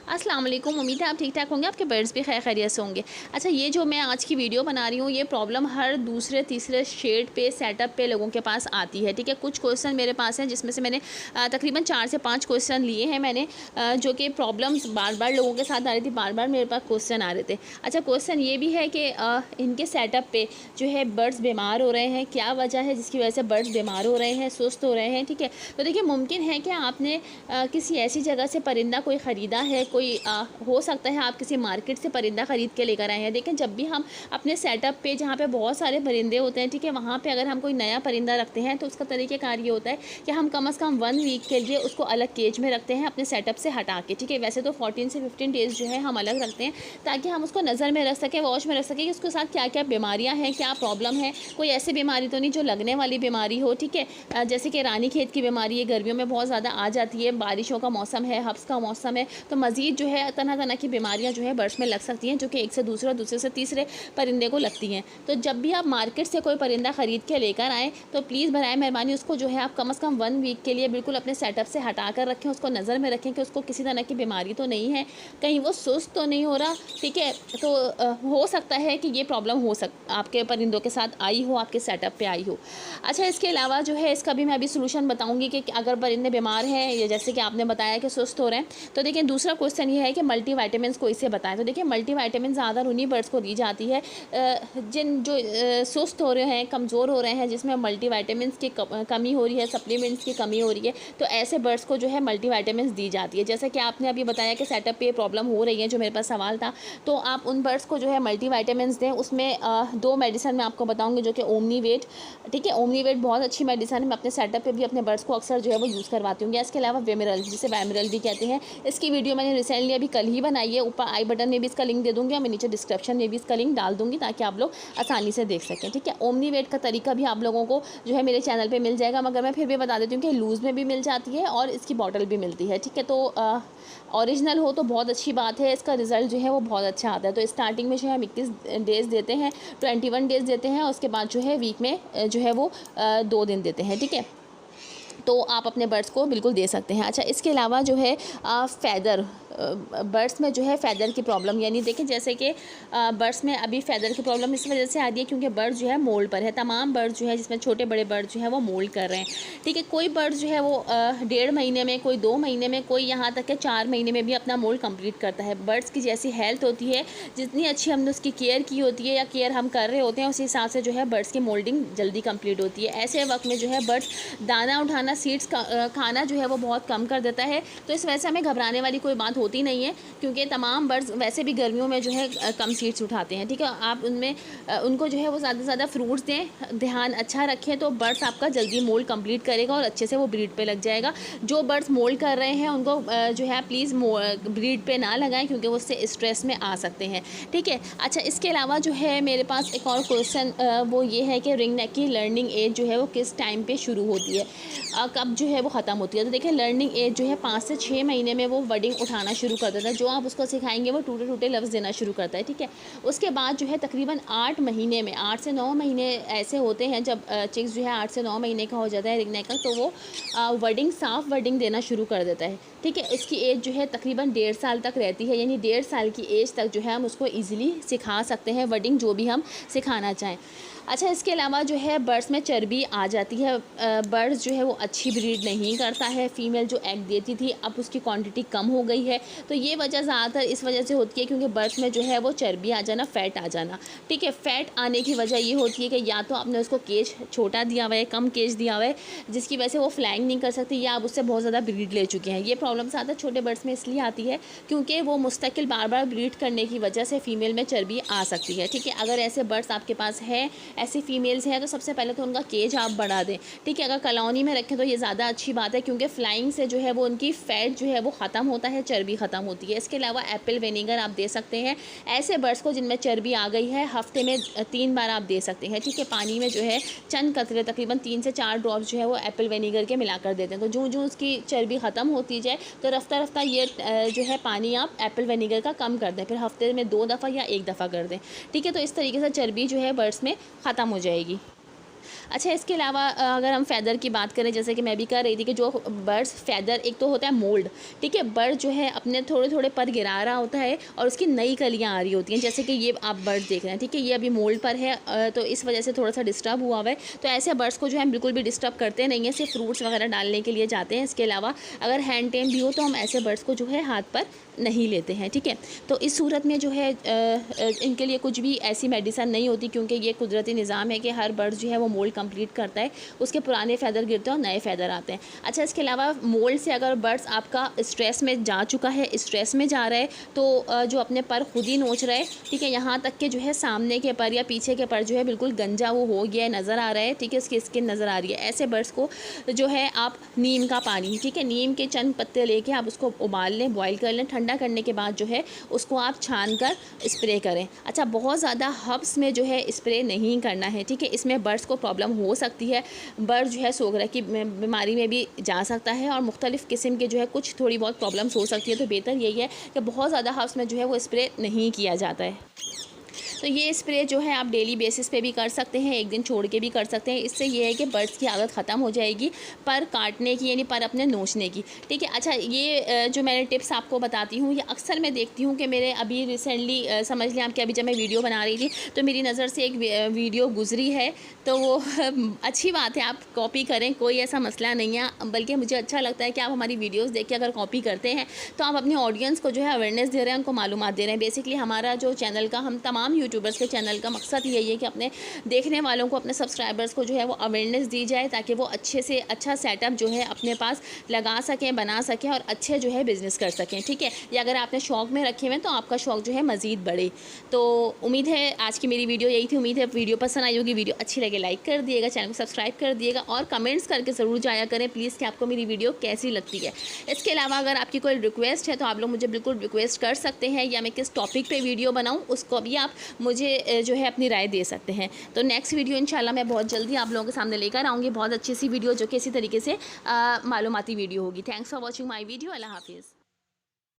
अस्सलाम वालेकुम। उम्मीद है आप ठीक ठाक होंगे, आपके बर्ड्स भी खैर खैरियत से होंगे। अच्छा, ये जो मैं आज की वीडियो बना रही हूँ, ये प्रॉब्लम हर दूसरे तीसरे शेड पे सेटअप पे लोगों के पास आती है। ठीक है, कुछ क्वेश्चन मेरे पास हैं जिसमें से मैंने तकरीबन 4 से 5 क्वेश्चन लिए हैं मैंने, जो कि प्रॉब्लम्स बार बार लोगों के साथ आ रही थी, बार बार मेरे पास क्वेश्चन आ रहे थे। अच्छा, क्वेश्चन ये भी है कि इनके सेटअप पे जो है बर्ड्स बीमार हो रहे हैं, क्या वजह है जिसकी वजह से बर्ड्स बीमार हो रहे हैं, सुस्त हो रहे हैं। ठीक है, तो देखिए मुमकिन है कि आपने किसी ऐसी जगह से परिंदा कोई ख़रीदा है, कोई हो सकता है आप किसी मार्केट से परिंदा ख़रीद के लेकर आए हैं। देखें, जब भी हम अपने सेटअप पे जहाँ पे बहुत सारे परिंदे होते हैं, ठीक है, वहाँ पे अगर हम कोई नया परिंदा रखते हैं तो उसका तरीक़ेकार ये होता है कि हम कम से कम 1 वीक के लिए उसको अलग केज में रखते हैं अपने सेटअप से हटा के। ठीक है, वैसे तो 14 से 15 डेज़ जो है हम अलग रखते हैं ताकि हम उसको नज़र में रख सकें, वॉच में रख सकें कि उसके साथ क्या क्या बीमारियाँ हैं, क्या प्रॉब्लम है। कोई ऐसी बीमारी तो नहीं जो लगने वाली बीमारी हो। ठीक है, जैसे कि रानीखेत की बीमारी है, गर्मियों में बहुत ज़्यादा आ जाती है, बारिशों का मौसम है, हब्स का मौसम है, तो मज़ीद जो है तरह तरह की बीमारियां जो है बर्ड्स में लग सकती हैं, जो कि एक से दूसरा, दूसरे से तीसरे परिंदे को लगती हैं। तो जब भी आप मार्केट से कोई परिंदा ख़रीद के लेकर आएँ तो प्लीज़ बराए मेहरबानी उसको जो है आप कम से कम 1 वीक के लिए बिल्कुल अपने सेटअप से हटा कर रखें, उसको नज़र में रखें कि उसको किसी तरह की बीमारी तो नहीं है, कहीं वो सुस्त तो नहीं हो रहा। ठीक है, तो हो सकता है कि ये प्रॉब्लम आपके परिंदों के साथ आई हो, आपके सेटअप पे आई हो। अच्छा, इसके अलावा जो है इसका भी मैं अभी सोल्यूशन बताऊँगी कि अगर परिंदे बीमार हैं या जैसे कि आपने बताया कि सुस्त हो रहे हैं, तो देखिए दूसरा क्वेश्चन ये है कि मल्टीविटामिन्स को इसे बताएं। तो देखिए मल्टीविटामिन ज़्यादा उन्हीं बर्ड्स को दी जाती है जिन जो सुस्त हो रहे हैं, कमज़ोर हो रहे हैं, जिसमें मल्टीविटामिन्स की कमी हो रही है, सप्लीमेंट्स की कमी हो रही है, तो ऐसे बर्ड्स को जो है मल्टीविटामिन्स दी जाती है। जैसे कि आपने अभी बताया कि सेटअप पे प्रॉब्लम हो रही है, जो मेरे पास सवाल था, तो आप उन बर्ड्स को जो है मल्टीविटामिन्स दें। उसमें 2 मेडिसिन मैं आपको बताऊँगी जो कि ओमनीवेट। ठीक है, ओमनीवेट बहुत अच्छी मेडिसिन है, मैं अपने सेटअप पे भी अपने बर्ड्स को अक्सर जो है वो यूज़ करवाती हूँ। इसके अलावा वेमिरल, जिसे वैमिरल भी कहते हैं, इसकी वीडियो मैंने रिसेंटली अभी कल ही बनाई है। ऊपर आई बटन में भी इसका लिंक दे दूँगी और मैं नीचे डिस्क्रिप्शन में भी इसका लिंक डाल दूँगी ताकि आप लोग आसानी से देख सकें। ठीक है, ओमनीवेट का तरीका भी आप लोगों को जो है मेरे चैनल पे मिल जाएगा, मगर मैं फिर भी बता देती हूँ कि लूज़ में भी मिल जाती है और इसकी बॉटल भी मिलती है। ठीक है, तो ओरिजिनल हो तो बहुत अच्छी बात है, इसका रिज़ल्ट जो है वो बहुत अच्छा आता है। तो स्टार्टिंग में जो है हम 21 डेज़ देते हैं, 21 डेज़ देते हैं और उसके बाद जो है वीक में जो है वो 2 दिन देते हैं। ठीक है, तो आप अपने बर्ड्स को बिल्कुल दे सकते हैं। अच्छा, इसके अलावा जो है फ़ेदर, बर्ड्स में जो है फ़ेदर की प्रॉब्लम, यानी देखें जैसे कि बर्ड्स में अभी फ़ेदर की प्रॉब्लम इस वजह से आ रही है क्योंकि बर्ड्स जो है मोल्ड पर है। तमाम बर्ड्स जो है जिसमें छोटे बड़े बर्ड्स जो है वो मोल्ड कर रहे हैं। ठीक है, कोई बर्ड्स जो है वो 1.5 महीने में, कोई 2 महीने में, कोई यहाँ तक के 4 महीने में भी अपना मोल्ड कंप्लीट करता है। बर्ड्स की जैसी हेल्थ होती है, जितनी अच्छी हमने उसकी केयर की होती है या केयर हम कर रहे होते हैं, उसी हिसाब से जो है बर्ड्स की मोल्डिंग जल्दी कंप्लीट होती है। ऐसे वक्त में जो है बर्ड्स दाना उठाना, सीड्स खाना जो है वो बहुत कम कर देता है। तो इस वजह से हमें घबराने वाली कोई बात होती नहीं है क्योंकि तमाम बर्ड्स वैसे भी गर्मियों में जो है कम सीड्स उठाते हैं। ठीक है, आप उनमें उनको जो है वो ज़्यादा से ज़्यादा फ्रूट्स दें, ध्यान अच्छा रखें, तो बर्ड्स आपका जल्दी मोल्ड कंप्लीट करेगा और अच्छे से वो ब्रीड पे लग जाएगा। जो बर्ड्स मोल्ड कर रहे हैं उनको जो है प्लीज़ ब्रीड पे ना लगाएं क्योंकि वो उससे स्ट्रेस में आ सकते हैं। ठीक है, अच्छा, इसके अलावा जो है मेरे पास एक और क्वेश्चन वो ये है कि रिंग नेक की लर्निंग एज जो है वो किस टाइम पे शुरू होती है, कब जो है वो ख़त्म होती है। तो देखिए लर्निंग एज जो है 5 से 6 महीने में वो वर्डिंग उठाना शुरू कर देता है। जो आप उसको सिखाएंगे वो टूटे टूटे लफ्ज़ देना शुरू करता है। ठीक है, उसके बाद जो है तकरीबन 8 महीने में, 8 से 9 महीने ऐसे होते हैं जब चिक्स जो है 8 से 9 महीने का हो जाता है रिंग नेक का, तो वो वर्डिंग, साफ वर्डिंग देना शुरू कर देता है। ठीक है, इसकी एज जो है तकरीबन 1.5 साल तक रहती है, यानी 1.5 साल की एज तक जो है हम उसको ईज़िली सिखा सकते हैं वर्डिंग, जो भी हम सिखाना चाहें। अच्छा, इसके अलावा जो है बर्ड्स में चर्बी आ जाती है, बर्ड्स जो है वो अच्छी ब्रीड नहीं करता है। फ़ीमेल जो एग देती थी अब उसकी क्वांटिटी कम हो गई है, तो ये वजह ज़्यादातर इस वजह से होती है क्योंकि बर्ड्स में जो है वो चर्बी आ जाना, फ़ैट आ जाना। ठीक है, फ़ैट आने की वजह ये होती है कि या तो आपने उसको केज छोटा दिया हुआ है, कम केज दिया हुआ है, जिसकी वजह से वो फ्लाइंग नहीं कर सकती, या आप उससे बहुत ज़्यादा ब्रीड ले चुके हैं। ये प्रॉब्लम ज़्यादा छोटे बर्ड्स में इसलिए आती है क्योंकि वो मुस्तकिल बार बार ब्रीड करने की वजह से फ़ीमेल में चर्बी आ सकती है। ठीक है, अगर ऐसे बर्ड्स आपके पास हैं, ऐसी फीमेल्स हैं, तो सबसे पहले तो उनका केज आप बढ़ा दें। ठीक है, अगर कॉलोनी में रखें तो ये ज़्यादा अच्छी बात है क्योंकि फ्लाइंग से जो है वो उनकी फ़ैट जो है वो ख़त्म होता है, चर्बी ख़त्म होती है। इसके अलावा एप्पल विनेगर आप दे सकते हैं ऐसे बर्ड्स को जिनमें चर्बी आ गई है, हफ्ते में 3 बार आप दे सकते हैं। ठीक है, पानी में जो है चंद कतरे, तकरीबन 3 से 4 ड्रॉप्स जो है वो एप्पल विनेगर के मिलाकर देते हैं। तो जो जो उसकी चर्बी ख़त्म होती जाए तो रफ्ता रफ्ता ये जो है पानी आप एप्पल विनेगर का कम कर दें, फिर हफ्ते में 2 दफ़ा या 1 दफ़ा कर दें। ठीक है, तो इस तरीके से चर्बी जो है बर्ड्स में ख़त्म हो जाएगी। अच्छा, इसके अलावा अगर हम फ़ेदर की बात करें, जैसे कि मैं भी कर रही थी कि जो बर्ड्स फ़ेदर, एक तो होता है मोल्ड, ठीक है, बर्ड जो है अपने थोड़े-थोड़े पर गिरा रहा होता है और उसकी नई कलियाँ आ रही होती हैं, जैसे कि ये आप बर्ड देख रहे हैं, ठीक है, ये अभी मोल्ड पर है, तो इस वजह से थोड़ा-सा डिस्टर्ब हुआ हुआ है। तो ऐसे बर्ड्स को जो है बिल्कुल भी डिस्टर्ब करते नहीं हैं, सिर्फ फ्रूट्स वगैरह डालने के लिए जाते हैं। इसके अलावा अगर हैंड टेम भी हो तो हम ऐसे बर्ड्स को जो है हाथ पर नहीं लेते हैं, ठीक है। तो इस सूरत में जो है इनके लिए कुछ भी ऐसी मेडिसिन नहीं होती, क्योंकि ये कुदरती निज़ाम है कि हर बर्ड जो है वो मोल्ड कंप्लीट करता है, उसके पुराने फ़ेदर गिरते हैं और नए फ़ेदर आते हैं। अच्छा, इसके अलावा मोल्ड से अगर बर्ड्स आपका स्ट्रेस में जा चुका है, स्ट्रेस में जा रहा है, तो जो अपने पर खुद ही नोच रहा है, ठीक है, यहाँ तक कि जो है सामने के पर या पीछे के पर जो है बिल्कुल गंजा वो हो गया है, नज़र आ रहा है, ठीक है, उसकी स्किन नज़र आ रही है, ऐसे बर्ड्स को जो है आप नीम का पानी, ठीक है, नीम के चंद पत्ते लेके आप उसको उबाल लें, बॉईल कर लें, ठंडा करने के बाद जो है उसको आप छान कर स्प्रे करें। अच्छा, बहुत ज़्यादा हर्ब्स में जो है स्प्रे नहीं करना है, ठीक है, इसमें बर्ड्स को प्रॉब्लम हो सकती है, बर्ड जो है सोगरा की बीमारी में भी जा सकता है और मुख्तलिफ़ किस्म के जो है कुछ थोड़ी बहुत प्रॉब्लम्स हो सकती है। तो बेहतर यही है कि बहुत ज़्यादा हर्ब्स में जो है वो स्प्रे नहीं किया जाता है। तो ये स्प्रे जो है आप डेली बेसिस पे भी कर सकते हैं, एक दिन छोड़ के भी कर सकते हैं। इससे ये है कि बर्ड्स की आदत ख़त्म हो जाएगी पर काटने की, यानी पर अपने नोचने की, ठीक है। अच्छा, ये जो मैंने टिप्स आपको बताती हूँ, ये अक्सर मैं देखती हूँ कि मेरे अभी रिसेंटली समझ लें आप कि अभी जब मैं वीडियो बना रही थी तो मेरी नज़र से एक वीडियो गुजरी है, तो वो अच्छी बात है, आप कॉपी करें, कोई ऐसा मसला नहीं है, बल्कि मुझे अच्छा लगता है कि आप हमारी वीडियोज़ देख के अगर कॉपी करते हैं तो आप अपने ऑडियंस को जो है अवेयरनेस दे रहे हैं, उनको मालूमात दे रहे हैं। बेसिकली हमारा जो चैनल का, हम तमाम यूट्यूबर्स के चैनल का मकसद यही है कि अपने देखने वालों को, अपने सब्सक्राइबर्स को जो है वो अवेयरनेस दी जाए, ताकि वो अच्छे से अच्छा सेटअप जो है अपने पास लगा सकें, बना सकें और अच्छे जो है बिज़नेस कर सकें, ठीक है। या अगर आपने शौक़ में रखे हुए हैं तो आपका शौक़ जो है मज़ीद बढ़े। तो उम्मीद है आज की मेरी वीडियो यही थी, उम्मीद है वीडियो पसंद आई होगी, वीडियो अच्छी लगे लाइक कर दिएगा, चैनल को सब्सक्राइब कर दिएगा और कमेंट्स करके ज़रूर जाया करें प्लीज़ कि आपको मेरी वीडियो कैसी लगती है। इसके अलावा अगर आपकी कोई रिक्वेस्ट है तो आप लोग मुझे बिल्कुल रिक्वेस्ट कर सकते हैं, या मैं किस टॉपिक पे वीडियो बनाऊं उसको भी आप मुझे जो है अपनी राय दे सकते हैं। तो नेक्स्ट वीडियो इंशाल्लाह मैं बहुत जल्दी आप लोगों के सामने लेकर आऊँगी, बहुत अच्छी सी वीडियो जो कि इसी तरीके से मालूमाती वीडियो होगी। Thanks for watching my video. अल्लाह हाफिज़।